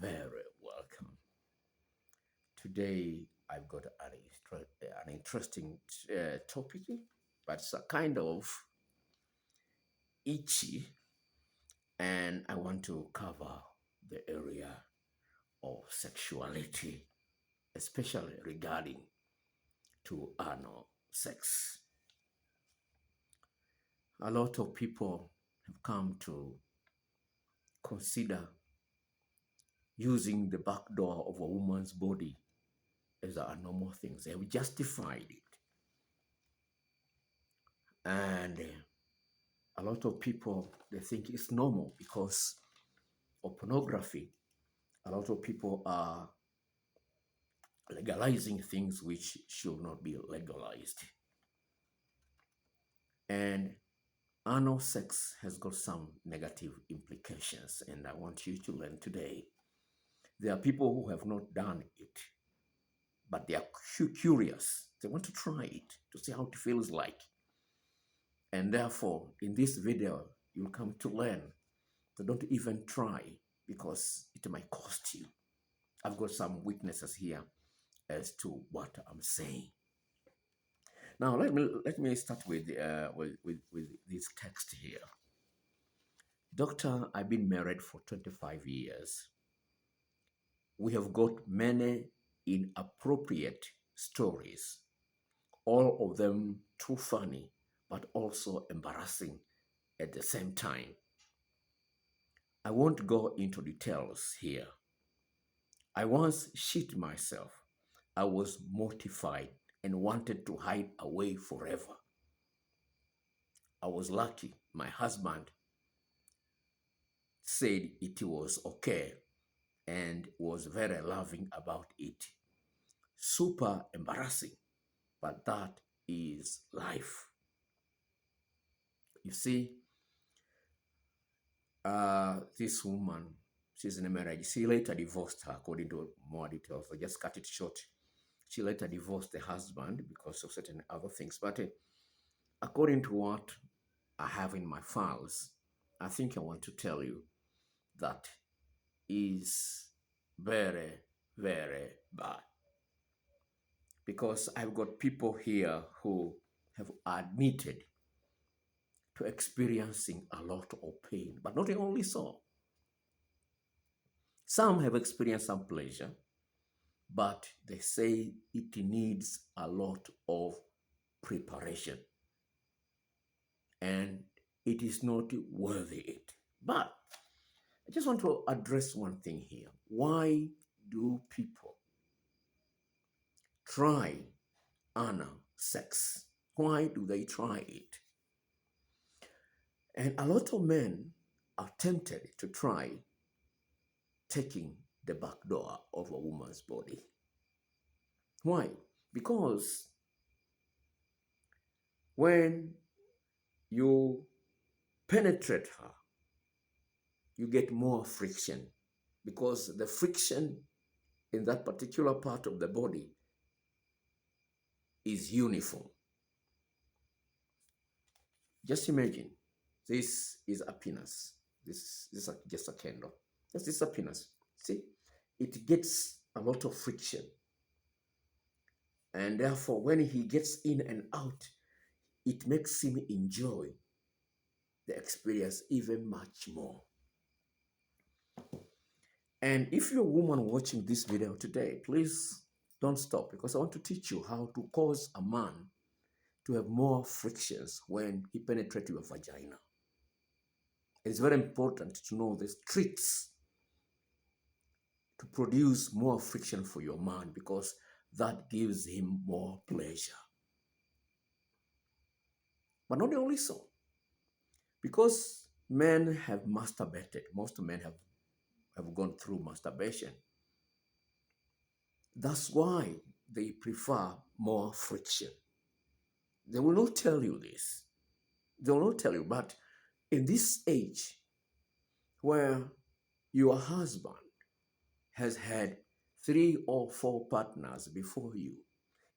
very welcome. Today, I've got an interesting topic, but it's a kind of itchy, and I want to cover the area of sexuality, especially regarding to anal sex. A lot of people have come to consider using the back door of a woman's body as a normal thing. They have justified it. And a lot of people, they think it's normal because of pornography. A lot of people are legalizing things which should not be legalized. And anal sex has got some negative implications, and I want you to learn today. There are people who have not done it, but they are curious. They want to try it to see how it feels like. And therefore, in this video, you'll come to learn. So don't even try because it might cost you. I've got some witnesses here as to what I'm saying. Now, let me start with this text here. Doctor, I've been married for 25 years. We have got many inappropriate stories, all of them too funny, but also embarrassing at the same time. I won't go into details here. I once shit myself. I was mortified and wanted to hide away forever. I was lucky. My husband said it was okay and was very loving about it. Super embarrassing, but that is life. You see, this woman, she's in a marriage. She later divorced her, according to more details. I just cut it short. She later divorced the husband because of certain other things. But according to what I have in my files, I think I want to tell you that is very, very bad. Because I've got people here who have admitted to experiencing a lot of pain, but not only so. Some have experienced some pleasure, but they say it needs a lot of preparation and it is not worthy it. But I just want to address one thing here. Why do people try anal sex? Why do they try it? And a lot of men are tempted to try taking the back door of a woman's body. Why? Because when you penetrate her, you get more friction because the friction in that particular part of the body is uniform. Just imagine, this is a penis. This is just a candle. This is a penis. See, it gets a lot of friction. And therefore, when he gets in and out, it makes him enjoy the experience even much more. And if you're a woman watching this video today, please don't stop because I want to teach you how to cause a man to have more frictions when he penetrates your vagina. It's very important to know the tricks to produce more friction for your man because that gives him more pleasure. But not only so, because men have masturbated, most men have gone through masturbation. That's why they prefer more friction. They will not tell you this. They will not tell you, but in this age where your husband has had 3 or 4 partners before you,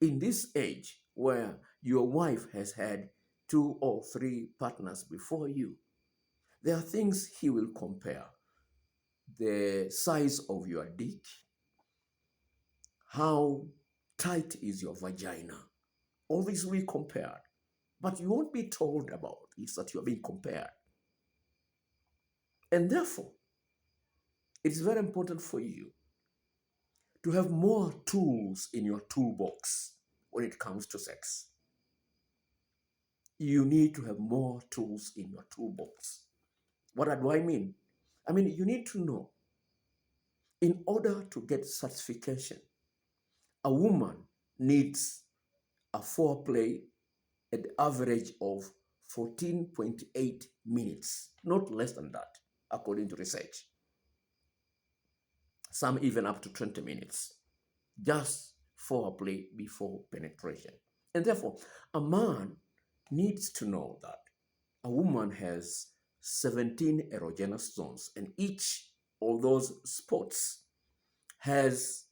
in this age where your wife has had 2 or 3 partners before you, there are things he will compare. the size of your dick, how tight is your vagina. All these will be compared. But you won't be told about is that you are being compared. And therefore, it's very important for you to have more tools in your toolbox when it comes to sex. You need to have more tools in your toolbox. What do I mean? I mean, you need to know, in order to get certification, a woman needs a foreplay at the average of 14.8 minutes, not less than that, according to research. Some even up to 20 minutes, just foreplay before penetration. And therefore, a man needs to know that a woman has 17 erogenous zones, and each of those spots has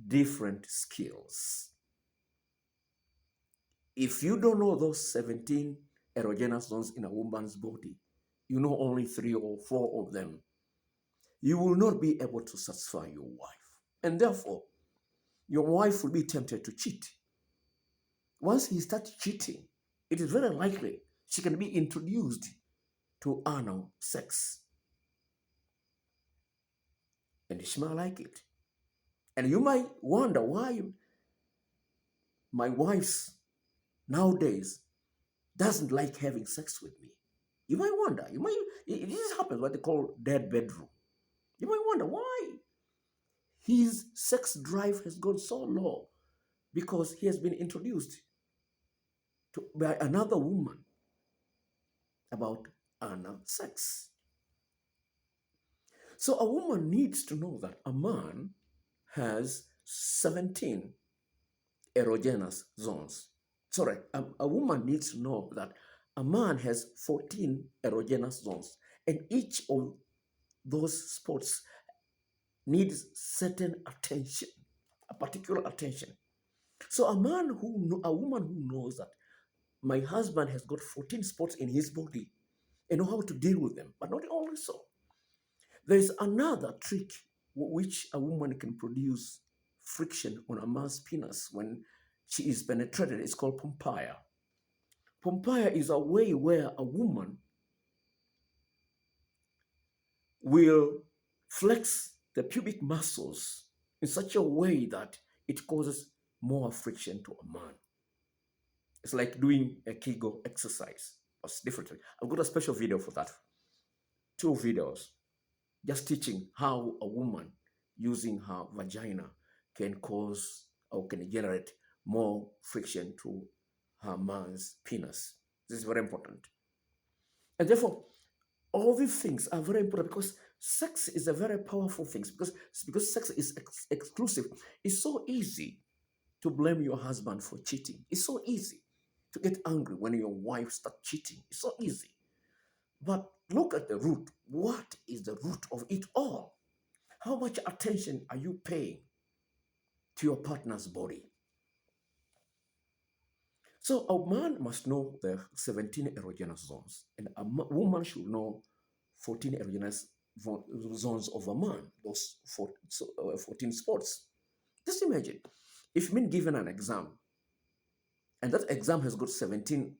different skills. If you don't know those 17 erogenous zones in a woman's body, you know only 3 or 4 of them, you will not be able to satisfy your wife. And therefore, your wife will be tempted to cheat. Once he starts cheating, it is very likely she can be introduced to anal sex. And she might like it. And you might wonder why my wife nowadays doesn't like having sex with me. You might wonder. This happens what they call dead bedroom. You might wonder why his sex drive has gone so low, because he has been introduced by another woman about anal sex. So a woman needs to know that a man has 17 erogenous zones. Sorry, a woman needs to know that a man has 14 erogenous zones, and each of those spots needs certain attention, a particular attention. So a woman who knows that my husband has got 14 spots in his body and know how to deal with them, but not only so. There is another trick which a woman can produce friction on a man's penis when she is penetrated. It's called pompire. Pompire is a way where a woman will flex the pubic muscles in such a way that it causes more friction to a man. It's like doing a Kegel exercise. It's different. I've got a special video for that. 2 videos just teaching how a woman using her vagina can cause or can generate more friction to her man's penis. This is very important. And therefore, all these things are very important because sex is a very powerful thing. Because sex is exclusive. It's so easy to blame your husband for cheating. It's so easy to get angry when your wife starts cheating. It's so easy. But look at the root. What is the root of it all? How much attention are you paying to your partner's body? So a man must know the 17 erogenous zones, and a woman should know 14 erogenous zones of a man, those 14 spots. Just imagine, if you've been given an exam, and that exam has got 17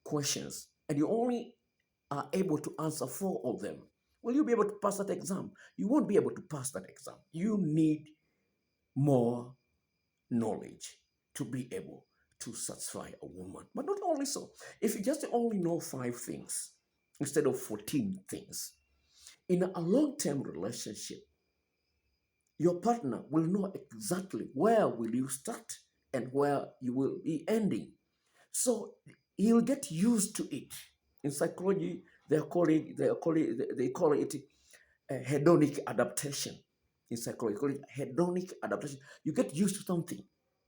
questions, and you only are able to answer 4 of them, will you be able to pass that exam? You won't be able to pass that exam. You need more knowledge to be able to satisfy a woman. But not only so, if you just only know 5 things instead of 14 things, in a long-term relationship, your partner will know exactly where will you start and where you will be ending. So he'll get used to it. In psychology, they call it hedonic adaptation. In psychology, they call it hedonic adaptation. You get used to something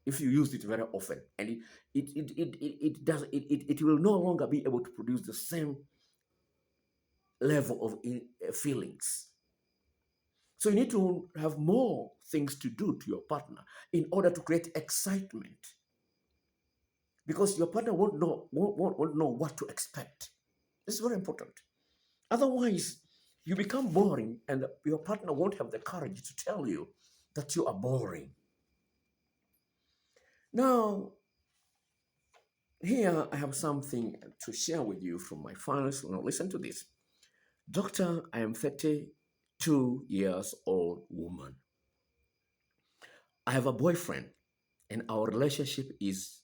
if you use it very often, and it will no longer be able to produce the same level of feelings. So you need to have more things to do to your partner in order to create excitement, because your partner won't know what to expect. This is very important. Otherwise, You become boring, and your partner won't have the courage to tell you that you are boring. Now, here I have something to share with you from my files. Now, listen to this. Doctor, I am 32 years old woman. I have a boyfriend, and our relationship is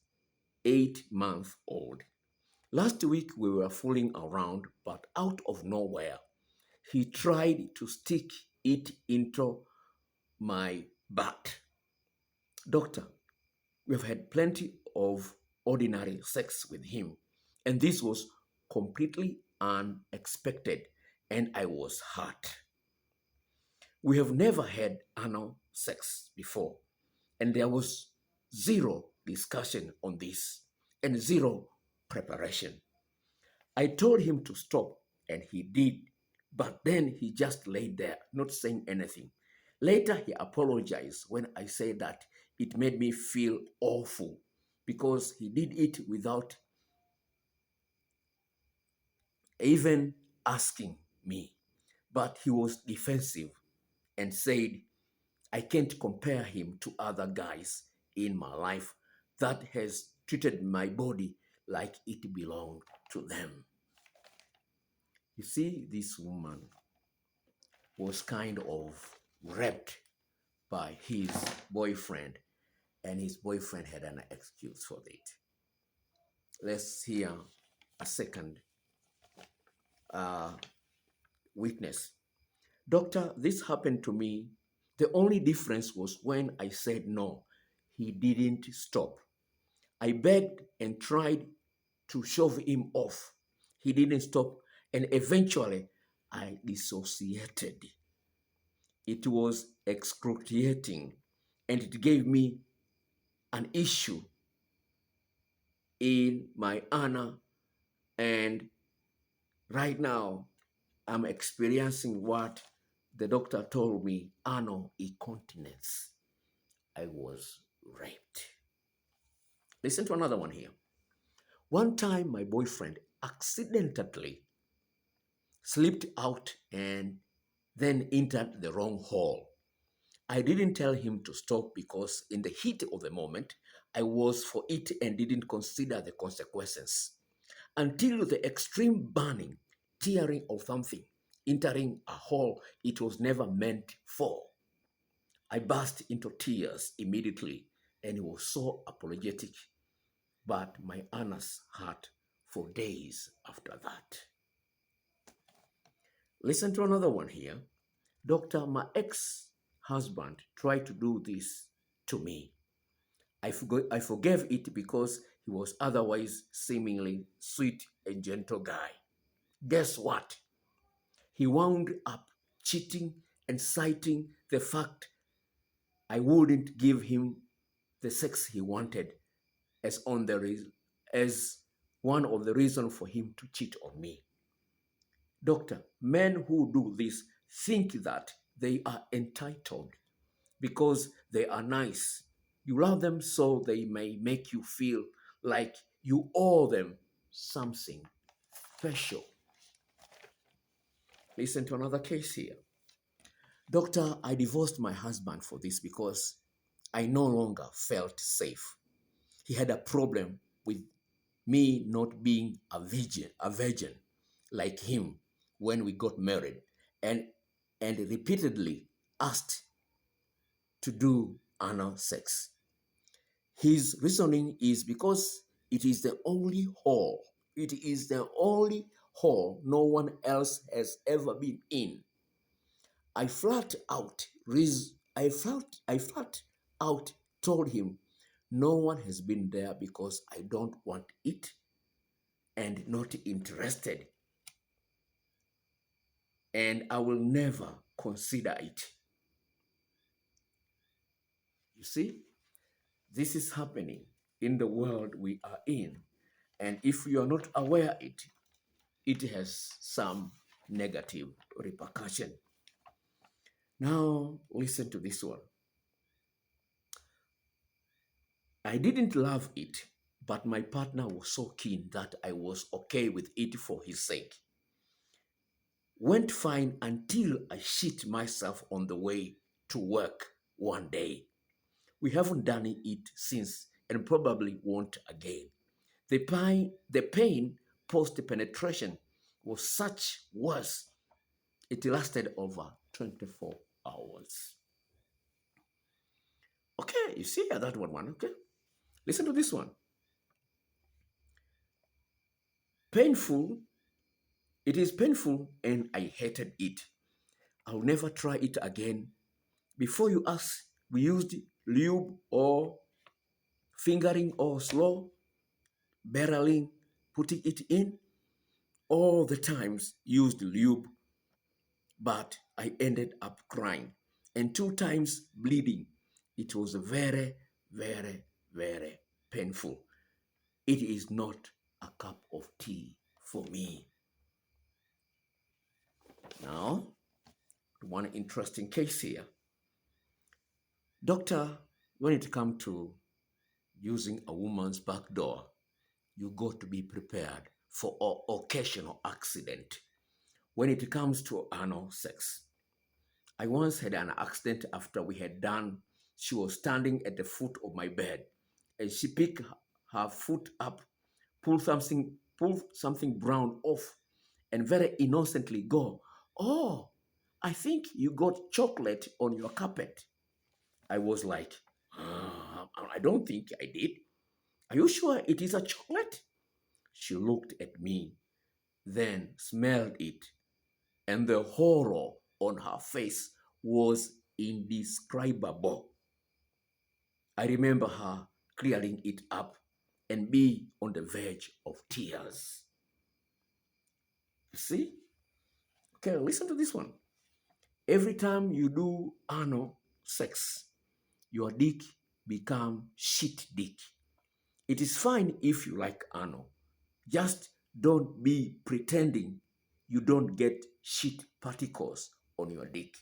8 months old. Last week we were fooling around, but out of nowhere, he tried to stick it into my butt. Doctor, we have had plenty of ordinary sex with him, and this was completely unexpected, and I was hurt. We have never had anal sex before, and there was zero discussion on this and zero preparation. I told him to stop, and he did, but then he just laid there, not saying anything. Later, he apologized when I said that it made me feel awful because he did it without even asking me. But he was defensive and said, I can't compare him to other guys in my life that has treated my body like it belonged to them. You see, this woman was kind of raped by his boyfriend, and his boyfriend had an excuse for it. Let's hear a second uh, witness. Doctor, this happened to me. The only difference was when I said no, he didn't stop. I begged and tried to shove him off. He didn't stop, and eventually I dissociated. It was excruciating, and it gave me an issue in my honor. And right now, I'm experiencing what the doctor told me, anal incontinence. I was raped. Listen to another one here. One time, my boyfriend accidentally slipped out and then entered the wrong hole. I didn't tell him to stop because, in the heat of the moment, I was for it and didn't consider the consequences. Until the extreme burning, tearing of something, entering a hole it was never meant for. I burst into tears immediately and was so apologetic, but my anus hurt for days after that. Listen to another one here. Doctor, my ex-husband tried to do this to me. I forgave it because he was otherwise seemingly sweet and gentle guy. Guess what? He wound up cheating and citing the fact I wouldn't give him the sex he wanted as as one of the reasons for him to cheat on me. Doctor, men who do this think that they are entitled because they are nice. You love them so they may make you feel like you owe them something special. Listen to another case here. Doctor, I divorced my husband for this because I no longer felt safe. He had a problem with me not being a virgin like him when we got married, and repeatedly asked to do anal sex. His reasoning is because it is the only hole. It is the only hole no one else has ever been in. I flat out, I flat out told him, no one has been there because I don't want it and not interested, and I will never consider it. You see, this is happening in the world we are in, and if you are not aware it has some negative repercussion. Now, listen to this one. I didn't love it, but my partner was so keen that I was okay with it for his sake. went fine until I shit myself on the way to work one day. We haven't done it since and probably won't again. The pain post penetration was such worse. It lasted over 24 hours. Okay, you see that one. Okay, listen to this one. Painful. It is painful, and I hated it. I'll never try it again. Before you ask, we used lube or fingering or slow barreling, putting it in. All the times used lube, but I ended up crying and 2 times bleeding. It was very, very, very painful. It is not a cup of tea for me. Now, one interesting case here. Doctor, when it comes to using a woman's back door, you got to be prepared for an occasional accident. When it comes to anal sex, I once had an accident after we had done. She was standing at the foot of my bed and she picked her foot up, pulled something brown off, and very innocently go, "Oh, I think you got chocolate on your carpet." I was like, I don't think I did. Are you sure it is a chocolate? She looked at me, then smelled it, and the horror on her face was indescribable. I remember her clearing it up and be on the verge of tears. You see? Okay, listen to this one. Every time you do anal sex, your dick become shit dick. It is fine if you like anal. Just don't be pretending you don't get shit particles on your dick.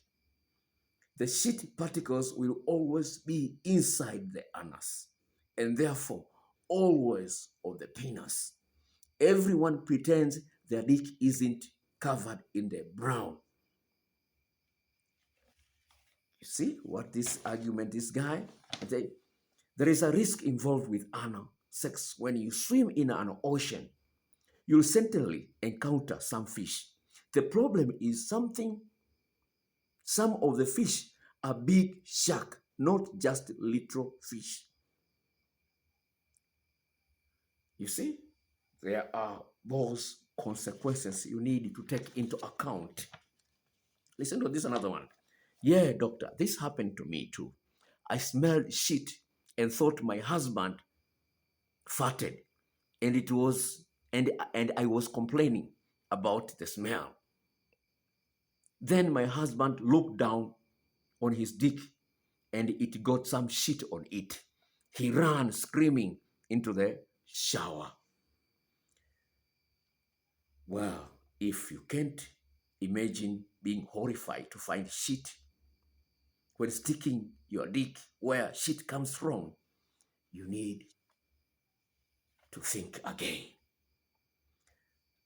The shit particles will always be inside the anus and therefore always on the penis. Everyone pretends their dick isn't covered in the brown. You see what this argument is, guy? There is a risk involved with anal sex. When you swim in an ocean, you'll certainly encounter some fish. The problem is some of the fish are big shark, not just little fish. You see, there are those consequences you need to take into account. Listen to this another one. Yeah, doctor, this happened to me too. I smelled shit and thought my husband farted, and it was and I was complaining about the smell. Then my husband looked down on his dick and it got some shit on it. He ran screaming into the shower. Well, if you can't imagine being horrified to find shit when sticking your dick where shit comes from, you need to think again.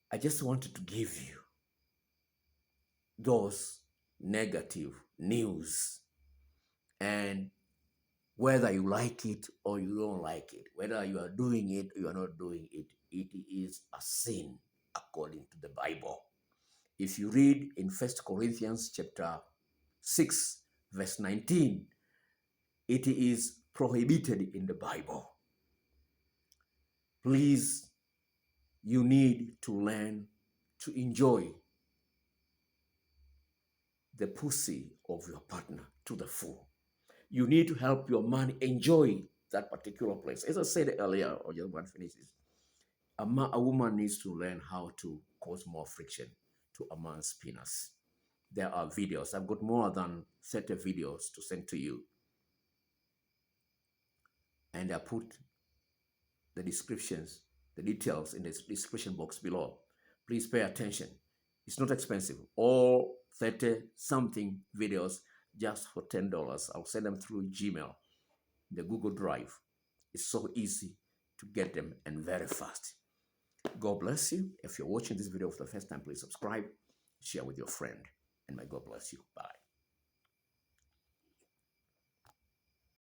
I just wanted to give you those negative news, and whether you like it or you don't like it, whether you are doing it or you are not doing it, it is a sin according to the Bible. If you read in 1 Corinthians chapter 6, verse 19, it is prohibited in the Bible. Please, you need to learn to enjoy the pussy of your partner to the full. You need to help your man enjoy that particular place. As I said earlier, or just one finishes, a woman needs to learn how to cause more friction to a man's penis. There are videos. I've got more than 30 videos to send to you. And I put the descriptions, the details in the description box below. Please pay attention. It's not expensive. All 30 something videos just for $10. I'll send them through Gmail, the Google Drive. It's so easy to get them and very fast. God bless you. If you're watching this video for the first time, please subscribe. share with your friend, and may God bless you. Bye.